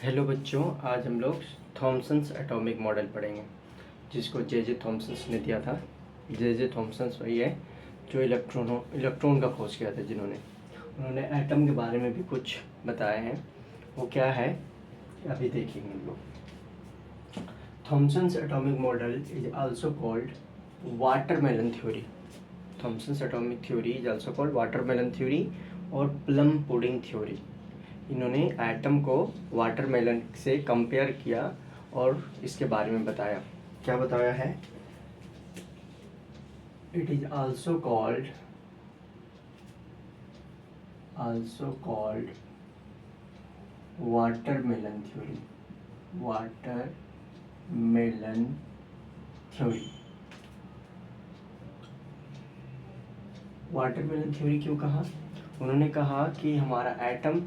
Hello बच्चों, आज हम लोग थॉमसन्स एटॉमिक मॉडल पढ़ेंगे जिसको जे थॉमसन्स ने दिया था। जे थॉमसन्स वही है जो इलेक्ट्रॉन का खोज किया था, उन्होंने एटम के बारे में भी कुछ बताया है। वो क्या है अभी देखेंगे हम लोग। Thomson's atomic model is also called watermelon theory. Thomson's atomic theory is also called watermelon theory और प्लम पुडिंग थ्योरी। इन्होंने एटम को वाटरमेलन से कंपेयर किया और इसके बारे में बताया। क्या बताया है? It is also called watermelon theory. Watermelon theory watermelon theory क्यों कहा? उन्होंने कहा कि हमारा एटम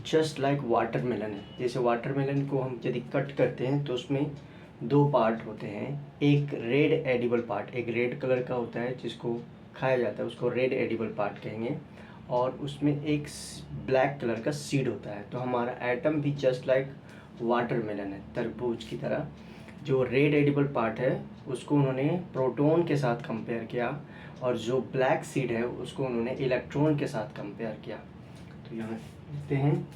जस्ट लाइक वाटरमेलन है। जैसे वाटरमेलन को हम यदि कट करते हैं तो उसमें दो पार्ट होते हैं। एक रेड एडिबल पार्ट, एक रेड कलर का होता है जिसको खाया जाता है, उसको रेड एडिबल पार्ट कहेंगे, और उसमें एक ब्लैक कलर का सीड होता है। तो हमारा एटम भी जस्ट लाइक वाटरमेलन है, तरबूज की तरह। जो रेड एडिबल पार्ट है उसको उन्होंने प्रोटॉन के साथ कंपेयर किया और जो ब्लैक सीड है उसको उन्होंने इलेक्ट्रॉन के साथ कंपेयर किया। तो यहाँ लिखते हैं,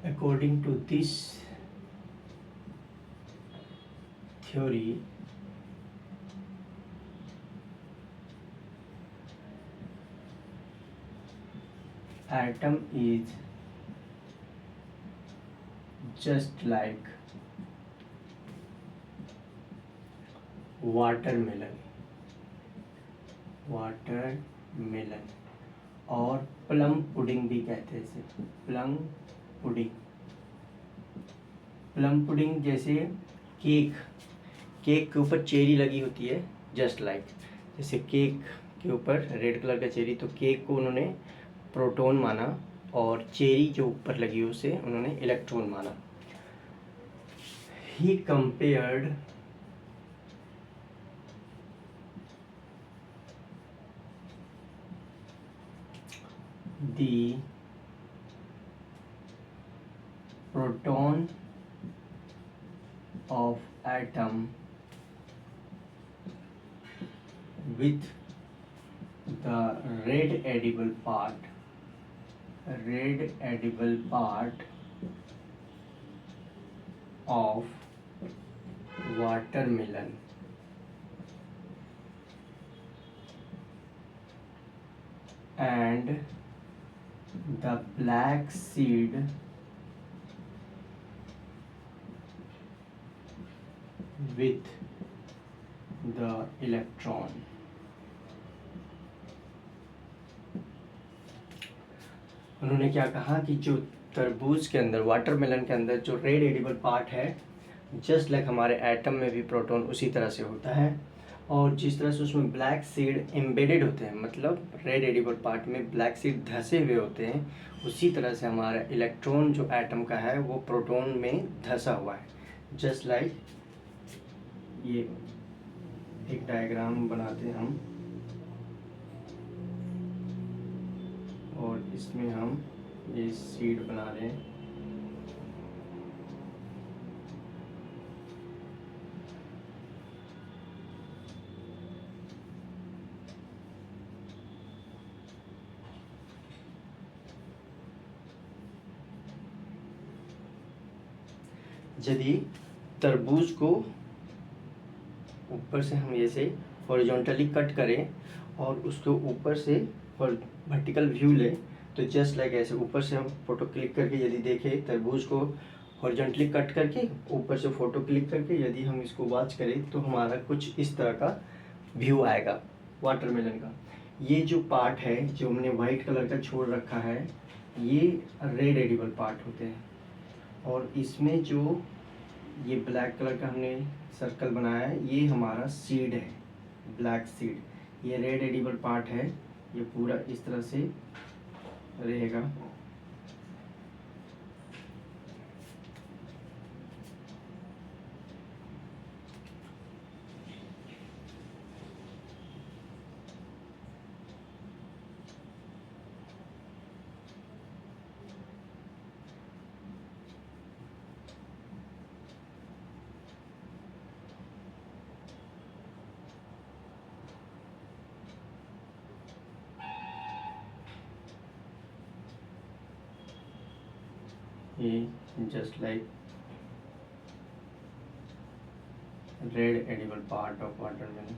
according to this theory atom is just like watermelon और प्लम पुडिंग भी कहते हैं इसे। प्लम पुडिंग जैसे केक के ऊपर चेरी लगी होती है, जस्ट लाइक जैसे केक के ऊपर रेड कलर का चेरी, तो केक को उन्होंने प्रोटॉन माना और चेरी जो ऊपर लगी उसे उन्होंने इलेक्ट्रॉन माना। ही compared the proton of atom with the red edible part of watermelon and the black seed with the electron। उन्होंने क्या कहा कि जो तरबूज के अंदर, वाटरमेलन के अंदर जो रेड एडिबल पार्ट है, जस्ट लाइक हमारे एटम में भी प्रोटॉन उसी तरह से होता है, और जिस तरह से उसमें ब्लैक सीड एम्बेडेड होते हैं, मतलब रेड एडिबल पार्ट में ब्लैक सीड धंसे हुए होते हैं, उसी तरह से हमारा इलेक्ट्रॉन जो एटम का है वो प्रोटॉन में धंसा हुआ है। जस्ट लाइक ये एक डायग्राम बनाते हैं हम, और इसमें हम ये सीड बना रहे हैं। यदि तरबूज को ऊपर से हम ऐसे हॉरिजॉन्टली कट करें और उसको ऊपर से वर्टिकल व्यू लें, तो जस्ट लाइक ऐसे ऊपर से हम फोटो क्लिक करके यदि देखें तरबूज को हॉरिजॉन्टली कट करके ऊपर से फोटो क्लिक करके यदि हम इसको वॉच करें तो हमारा कुछ इस तरह का व्यू आएगा वाटरमेलन का। ये जो पार्ट है जो हमने वाइट कलर का छोड़ रखा है, ये रेड एडिबल पार्ट होते हैं, और इसमें जो ये ब्लैक कलर का हमने सर्कल बनाया है ये हमारा सीड है, ब्लैक सीड। ये रेड एडिबल पार्ट है, ये पूरा इस तरह से रहेगा। ये just like red edible part of watermelon.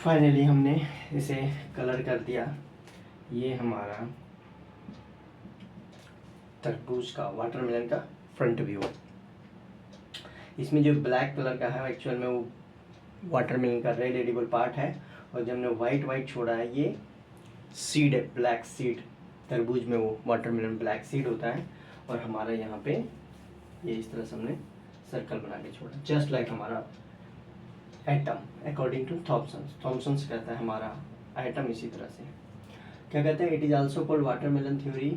Finally हमने इसे कलर कर दिया। ये हमारा तरबूज का, वाटरमेलन का फ्रंट व्यू। इसमें जो ब्लैक कलर का है एक्चुअल में वो वाटरमेलन का रेड एडिबल पार्ट है, और जो हमने वाइट छोड़ा है ये सीड है, ब्लैक सीड। तरबूज में वो वाटरमेलन ब्लैक सीड होता है, और हमारा यहाँ पे ये इस तरह से हमने सर्कल बना के छोड़ा, जस्ट लाइक हमारा एटम अकॉर्डिंग टू थॉमसन्स कहता है हमारा एटम इसी तरह से। क्या कहते हैं, it is also called watermelon theory.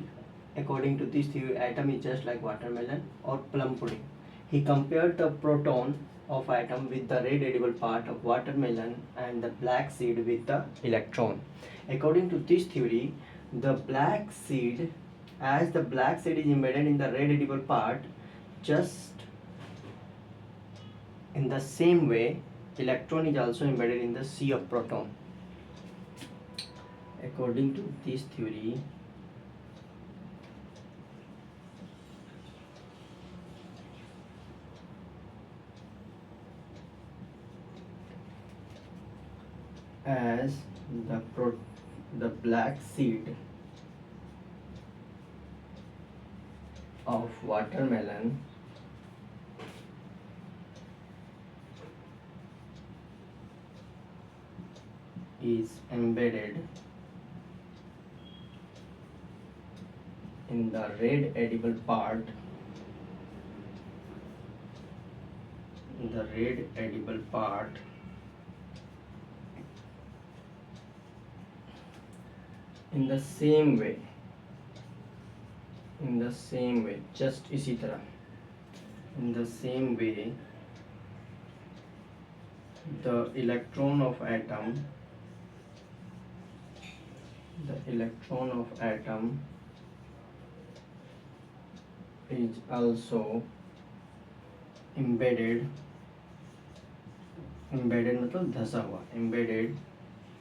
According to this theory atom is just like watermelon और plum pudding. He compared the proton of atom with the red edible part of watermelon and the black seed with the electron. According to this theory, the black seed, as the black seed is embedded in the red edible part, just in the same way, electron is also embedded in the sea of proton. According to this theory, as the black seed of watermelon is embedded in the red edible part, the red edible part in the same way, just इसी तरह, in the same way, the electron of atom is also embedded मतलब धसा हुआ, embedded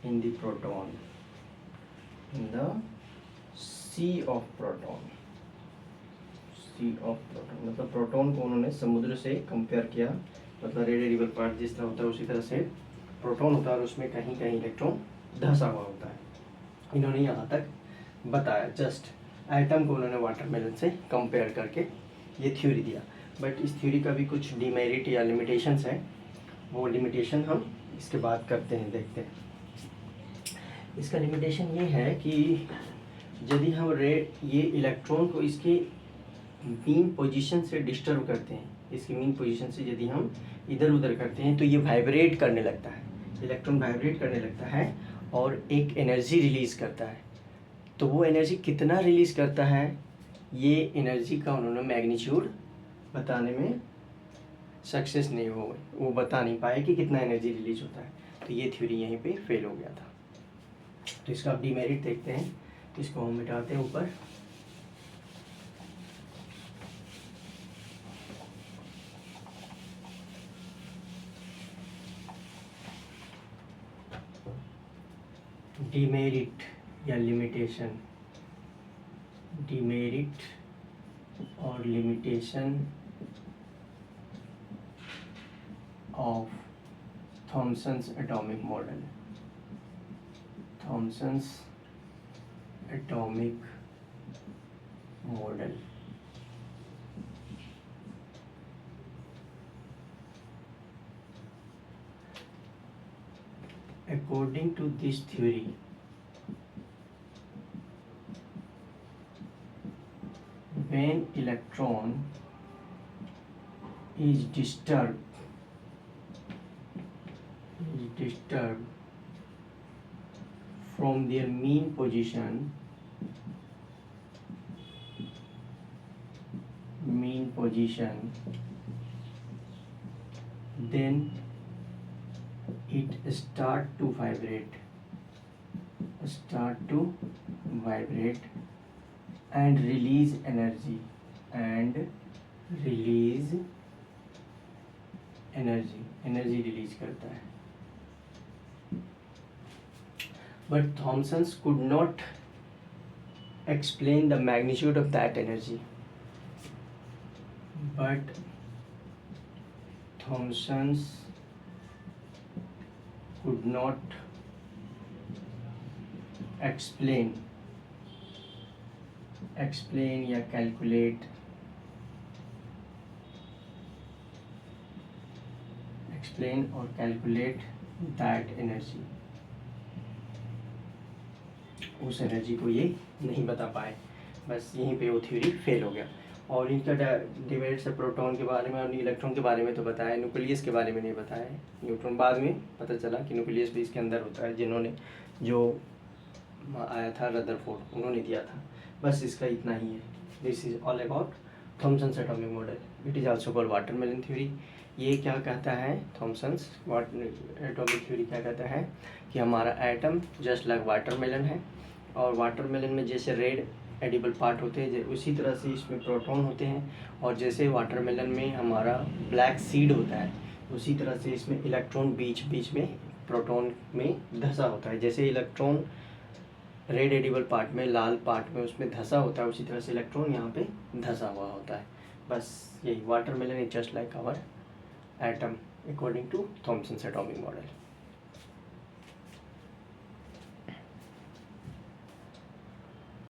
in the proton, in the sea of proton मतलब proton को उन्होंने समुद्र से compare किया, मतलब रेडिएबल पार्ट जिस तरह होता है उसी तरह से प्रोटॉन होता है और उसमें कहीं कहीं इलेक्ट्रॉन धसा हुआ होता है। इन्होंने यहाँ तक बताया, जस्ट एटम को उन्होंने वाटरमेलन से कंपेयर करके ये थ्योरी दिया। बट इस थ्योरी का भी कुछ डिमेरिट या लिमिटेशंस हैं, वो लिमिटेशन हम इसके बाद करते हैं, देखते हैं। इसका लिमिटेशन ये है कि यदि हम ये इलेक्ट्रॉन को इसके मीन पोजीशन से डिस्टर्ब करते हैं, इसकी मीन पोजीशन से यदि हम इधर उधर करते हैं तो ये वाइब्रेट करने लगता है, इलेक्ट्रॉन वाइब्रेट करने लगता है और एक एनर्जी रिलीज़ करता है। तो वो एनर्जी कितना रिलीज़ करता है, ये एनर्जी का उन्होंने मैग्नीट्यूड बताने में सक्सेस नहीं हो गए, वो बता नहीं पाए कि कितना एनर्जी रिलीज होता है। तो ये थ्योरी यहीं पे फेल हो गया था। तो इसका आप डिमेरिट देखते हैं, इसको हम मिटाते हैं ऊपर। डिमेरिट या लिमिटेशन, डिमेरिट और limitation of Thomson's atomic model, Thomson's atomic model। According to this theory, when electron is disturbed from their mean position, then it start to vibrate and release energy release करता है। But Thomson could not explain the magnitude of that energy. But Thomson could not explain या calculate that energy, उस energy को ये नहीं बता पाए, बस यहीं पे वो थ्योरी फेल हो गया। और इनका डिमेरिट से प्रोटॉन के बारे में और इलेक्ट्रॉन के बारे में तो बताया, न्यूक्लियस के बारे में नहीं बताया है। न्यूट्रॉन बाद में पता चला कि न्यूक्लियस भी इसके अंदर होता है, जिन्होंने जो आया था रदरफोर्ड, उन्होंने दिया था। बस इसका इतना ही है। This is all about Thomson's atomic model, it is also called watermelon theory. ये क्या कहता है, थॉमसन्स एटॉमिक थ्योरी क्या कहता है कि हमारा एटम जस्ट लाइक वाटरमेलन है, और वाटरमेलन में जैसे रेड एडिबल पार्ट होते हैं उसी तरह से इसमें प्रोटॉन होते हैं, और जैसे वाटरमेलन में हमारा ब्लैक सीड होता है उसी तरह से इसमें इलेक्ट्रॉन बीच बीच में प्रोटॉन में धंसा होता है। जैसे इलेक्ट्रॉन रेड एडिबल पार्ट में, लाल पार्ट में उसमें धंसा होता है, उसी तरह से इलेक्ट्रॉन यहाँ पे धंसा हुआ होता है। बस यही watermelon is just like our atom according to Thomson's atomic model.